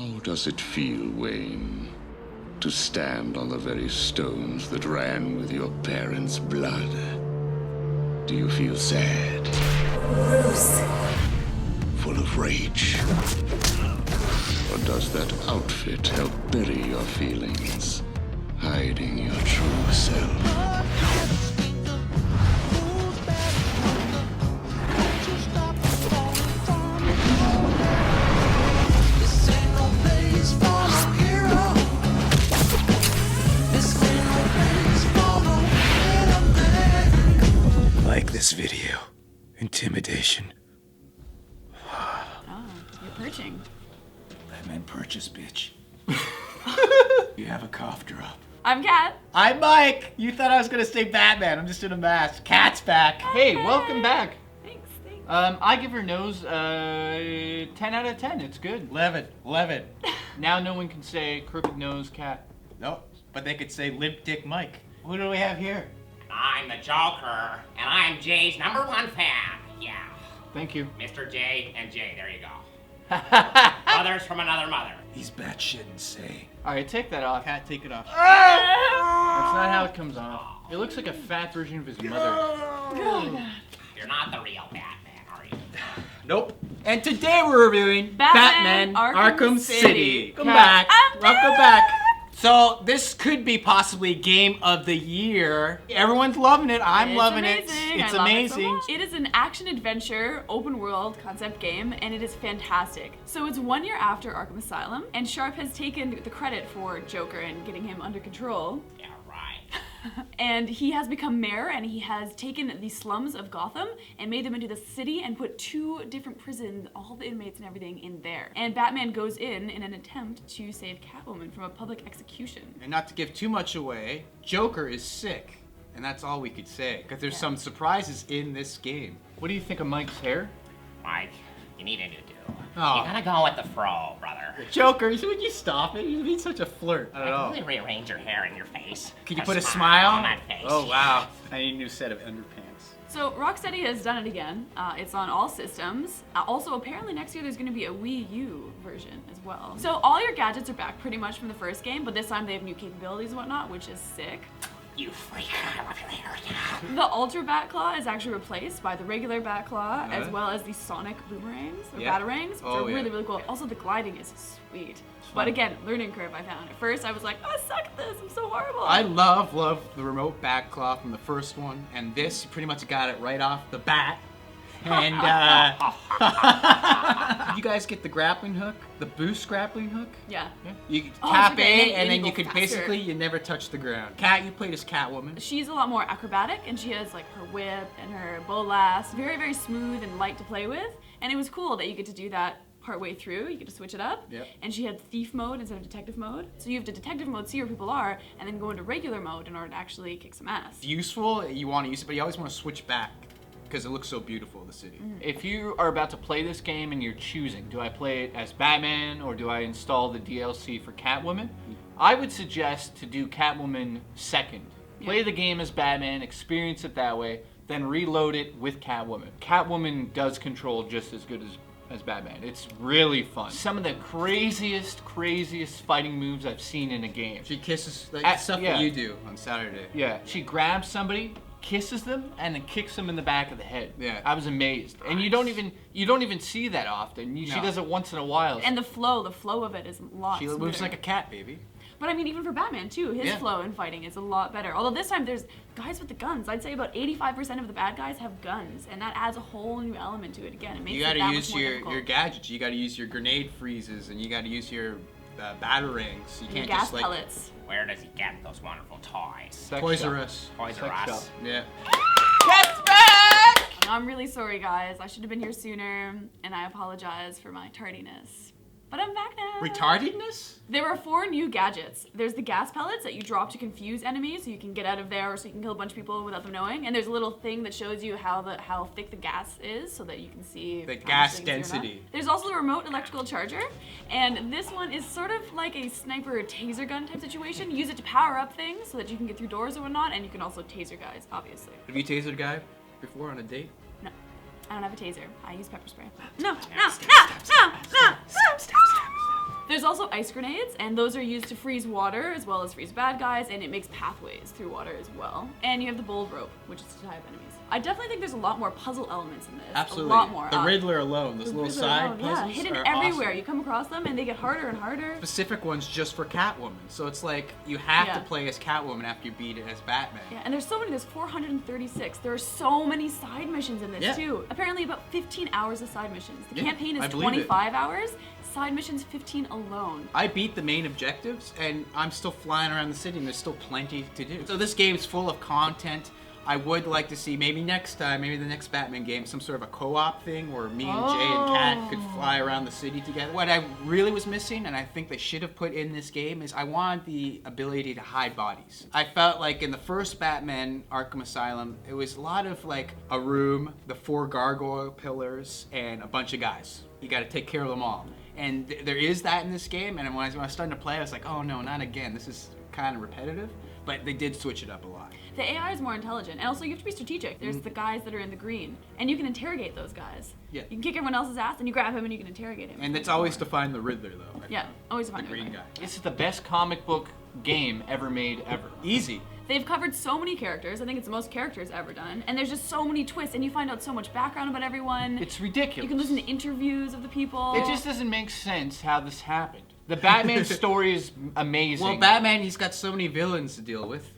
How does it feel, Wayne, to stand on the very stones that ran with your parents' blood? Do you feel sad? Bruce. Full of rage? Or does that outfit help bury your feelings, hiding your true self? Like this video. Intimidation. Oh, you're perching. Batman purchase, bitch. You have a cough drop. I'm Kat. I'm Mike. You thought I was gonna say Batman. I'm just in a mask. Cat's back. Hey, welcome back. Thanks. I give her nose 10 out of 10. It's good. 11. Now no one can say crooked nose cat. Nope, but they could say limp dick Mike. Who do we have here? I'm the Joker, and I'm Jay's #1 fan. Yeah, Thank you. Mr. J and J, there you go. Brothers from another mother. He's batshit insane. All right, take that off. Cat, take it off. That's not how it comes off. It looks like a fat version of his mother. You're not the real Batman, are you? Nope. And today we're reviewing Batman Arkham City. Come back. I'm Welcome back. So this could be possibly Game of the Year. Everyone's loving it. I'm loving it. It's I love amazing. It, so much. It is an action-adventure, open-world concept game, and it is fantastic. So it's 1 year after Arkham Asylum, and Sharp has taken the credit for Joker and getting him under control. Yeah, right. And he has become mayor, and he has taken the slums of Gotham and made them into the city and put 2 different prisons, all the inmates and everything in there. And Batman goes in an attempt to save Catwoman from a public execution. And not to give too much away, Joker is sick. And that's all we could say, because there's some surprises in this game. What do you think of Mike's hair? Mike, you need a new do. Oh. You gotta go with the fro, brother. Joker, would you stop it? You're being such a flirt. I I don't know. can really rearrange your hair in your face. Can you put a smile on that face? Oh, wow. I need a new set of underpants. So Rocksteady has done it again. It's on all systems. Also, apparently next year there's going to be a Wii U version as well. So all your gadgets are back pretty much from the first game, but this time they have new capabilities and whatnot, which is sick. You freak, I love your hair. The Ultra Bat Claw is actually replaced by the regular Bat Claw, as well as the Sonic Boomerangs, or Batarangs, which are really, really cool. Also, the gliding is sweet. But again, learning curve I found. At first, I was like, I suck at this, I'm so horrible. I love the remote back claw from the first one, and this, you pretty much got it right off the bat. And, did you guys get the grappling hook? The boost grappling hook? Yeah. You Oh, tap okay, A, and then you you go could faster. basically, you never touch the ground. Cat, you played as Catwoman. She's a lot more acrobatic, and she has like her whip and her bolas. Very, very smooth and light to play with. And it was cool that you get to do that partway through. You get to switch it up. Yep. And she had thief mode instead of detective mode. So you have to detective mode, see where people are, and then go into regular mode in order to actually kick some ass. It's useful, you want to use it, but you always want to switch back because it looks so beautiful, the city. If you are about to play this game and you're choosing, do I play it as Batman or do I install the DLC for Catwoman? I would suggest to do Catwoman second. Play the game as Batman, experience it that way, then reload it with Catwoman. Catwoman does control just as good as Batman. It's really fun. Some of the craziest fighting moves I've seen in a game. She kisses, like stuff yeah. that you do on Saturday. Yeah, she grabs somebody, kisses them, and then kicks them in the back of the head. Yeah. I was amazed. And you don't even see that often. She does it once in a while. And the flow of it is a lot She smoother. moves like a cat, baby. But I mean, even for Batman too, his Yeah. flow in fighting is a lot better. Although this time there's guys with the guns. I'd say about 85% of the bad guys have guns, and that adds a whole new element to it. Again, it makes You it gotta that use much more your difficult. gadgets. You gotta use your grenade freezes, and you gotta use your batarangs. You Your can't gas just like pellets. Where does he get those wonderful toys? Sex Toys shop. R Us. Toys R Sex Us. shop. Yeah. Cat's back! I'm really sorry, guys. I should have been here sooner, and I apologize for my tardiness. But I'm back now. Retardedness? There are 4 new gadgets. There's the gas pellets that you drop to confuse enemies, so you can get out of there, or so you can kill a bunch of people without them knowing. And there's a little thing that shows you how thick the gas is, so that you can see The how gas much things are not. density. There's also the remote electrical charger, and this one is sort of like a sniper taser gun type situation. You use it to power up things so that you can get through doors or whatnot, and you can also taser guys, obviously. Have you tasered a guy before on a date? No, I don't have a taser. I use pepper spray. No. There's also ice grenades, and those are used to freeze water as well as freeze bad guys, and it makes pathways through water as well. And you have the bold rope, which is to tie up enemies. I definitely think there's a lot more puzzle elements in this. Absolutely. A lot more. The Riddler alone, those little Riddler side alone, puzzles yeah, hidden are everywhere. awesome. You come across them, and they get harder and harder. Specific ones just for Catwoman. So it's like you have Yeah. to play as Catwoman after you beat it as Batman. Yeah, and there's so many. There's 436. There are so many side missions in this Yeah. too. Apparently, about 15 hours of side missions. The Yeah, campaign I is believe it. 25 hours. Side missions 15 alone. I beat the main objectives, and I'm still flying around the city, and there's still plenty to do. So this game's full of content. I would like to see, maybe next time, maybe the next Batman game, some sort of a co-op thing where me and Jay and Kat could fly around the city together. What I really was missing, and I think they should have put in this game, is I wanted the ability to hide bodies. I felt like in the first Batman Arkham Asylum, it was a lot of like a room, the 4 gargoyle pillars, and a bunch of guys. You gotta take care of them all. And there is that in this game, and when I was starting to play, I was like, oh no, not again. This is kind of repetitive, but they did switch it up a lot. The AI is more intelligent, and also you have to be strategic. There's the guys that are in the green, and you can interrogate those guys. Yeah. You can kick everyone else's ass, and you grab him, and you can interrogate him. And it's always to find the Riddler, though. Yeah, always to find the green Riddler. guy. This is the best comic book game ever made ever. Easy. They've covered so many characters. I think it's the most characters ever done. And there's just so many twists, and you find out so much background about everyone. It's ridiculous. You can listen to interviews of the people. It just doesn't make sense how this happened. The Batman story is amazing. Well, Batman, he's got so many villains to deal with.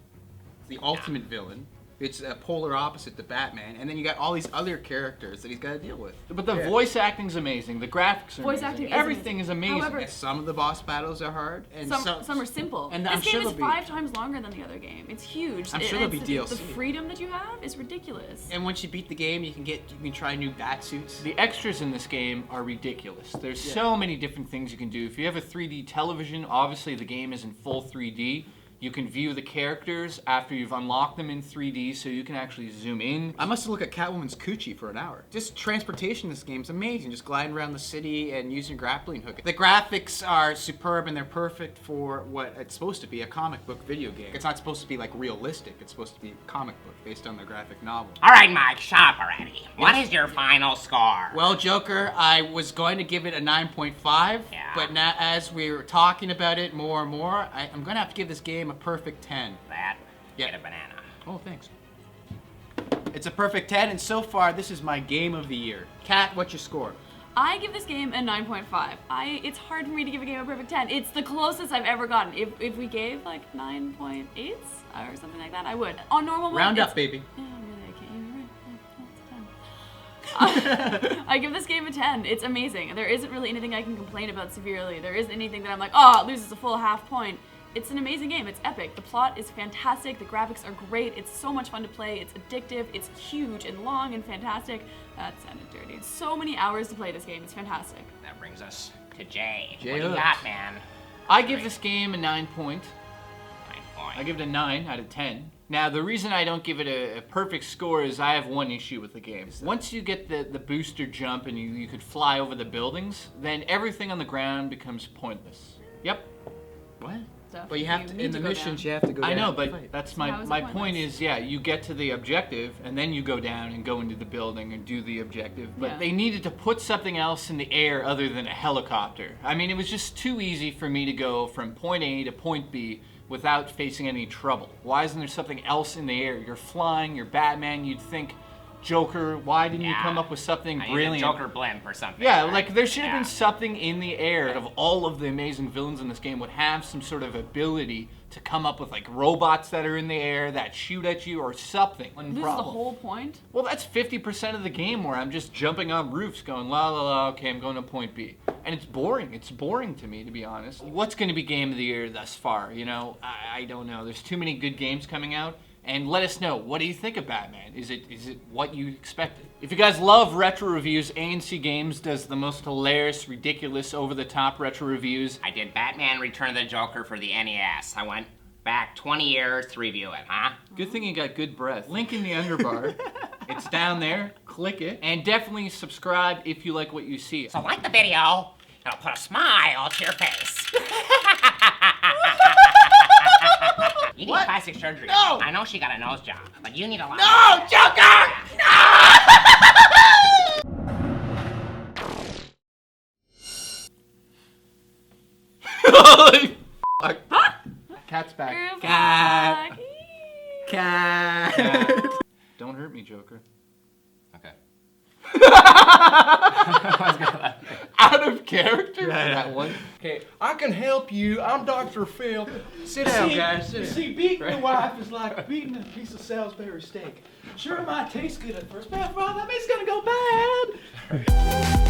The ultimate villain. It's a polar opposite to Batman, and then you got all these other characters that he's got to deal with. But the voice acting's amazing. The graphics are Voice amazing. acting is Everything is amazing. However- And some of the boss battles are hard, and some are simple. And this I'm game sure is there'll be- 5 times longer than the other game. It's huge. I'm sure there'll be DLC. The freedom that you have is ridiculous. And once you beat the game, you can try new bat suits. The extras in this game are ridiculous. There's so many different things you can do. If you have a 3D television, obviously the game is in full 3D. You can view the characters after you've unlocked them in 3D, so you can actually zoom in. I must have looked at Catwoman's coochie for an hour. Just transportation in this game is amazing. Just gliding around the city and using grappling hook. The graphics are superb and they're perfect for what it's supposed to be, a comic book video game. It's not supposed to be like realistic. It's supposed to be a comic book based on the graphic novel. All right, Mike, shut up already. What is your final score? Well, Joker, I was going to give it a 9.5, Yeah. but now as we were talking about it more and more, I'm going to have to give this game a perfect 10. That. Yeah. Get a banana. Oh, thanks. It's a perfect 10, and so far, this is my game of the year. Kat, what's your score? I give this game a 9.5. It's hard for me to give a game a perfect 10. It's the closest I've ever gotten. If we gave like 9.8s or something like that, I would. On normal mode, Round it's- up, baby. Yeah, really, I can't even it's a 10. I give this game a 10. It's amazing. There isn't really anything I can complain about severely. There isn't anything that I'm like, oh, it loses a full half point. It's an amazing game. It's epic. The plot is fantastic. The graphics are great. It's so much fun to play. It's addictive. It's huge and long and fantastic. That sounded dirty. So many hours to play this game. It's fantastic. That brings us to Jay. Jay What do you Hooks. got, man? I give this game a 9 point. 9 point. I give it a 9 out of 10. Now, the reason I don't give it a perfect score is I have one issue with the game. Once you get the booster jump and you could fly over the buildings, then everything on the ground becomes pointless. Yep. What? Stuff. Well, you have to, need in the go missions, down. you have to go down I know, and but fight. that's how is my it point pointless? is, yeah, you get to the objective, and then you go down and go into the building and do the objective. But Yeah. they needed to put something else in the air other than a helicopter. I mean, it was just too easy for me to go from point A to point B without facing any trouble. Why isn't there something else in the air? You're flying, you're Batman, you'd think, Joker, why didn't you come up with something I need a brilliant? Joker blimp or something. Yeah, like there should have Yeah. been something in the air of all of the amazing villains in this game would have some sort of ability to come up with like robots that are in the air that shoot at you or something. This is the whole point. Well, that's 50% of the game where I'm just jumping on roofs going la la la, okay, I'm going to point B. And it's boring. It's boring to me, to be honest. What's going to be game of the year thus far? You know, I don't know. There's too many good games coming out. And let us know, what do you think of Batman? Is it what you expected? If you guys love retro reviews, A&C Games does the most hilarious, ridiculous, over-the-top retro reviews. I did Batman Return of the Joker for the NES. I went back 20 years to review it, huh? Good thing you got good breath. Link in the underbar. It's down there. Click it. And definitely subscribe if you like what you see. So like the video, it'll put a smile to your face. You need plastic surgery. No! I know she got a nose job, but you need a lot. No, Joker! No! Holy fuck. Cat's back. You're Cat. back. Cat. Don't hurt me, Joker. Okay. Out of character for that one. Okay, I can help you. I'm Dr. Phil. Sit down, guys. Sit You down. see, beating your wife is like beating a piece of Salisbury steak. Sure, it might taste good at first, but after all, that means it's gonna go bad.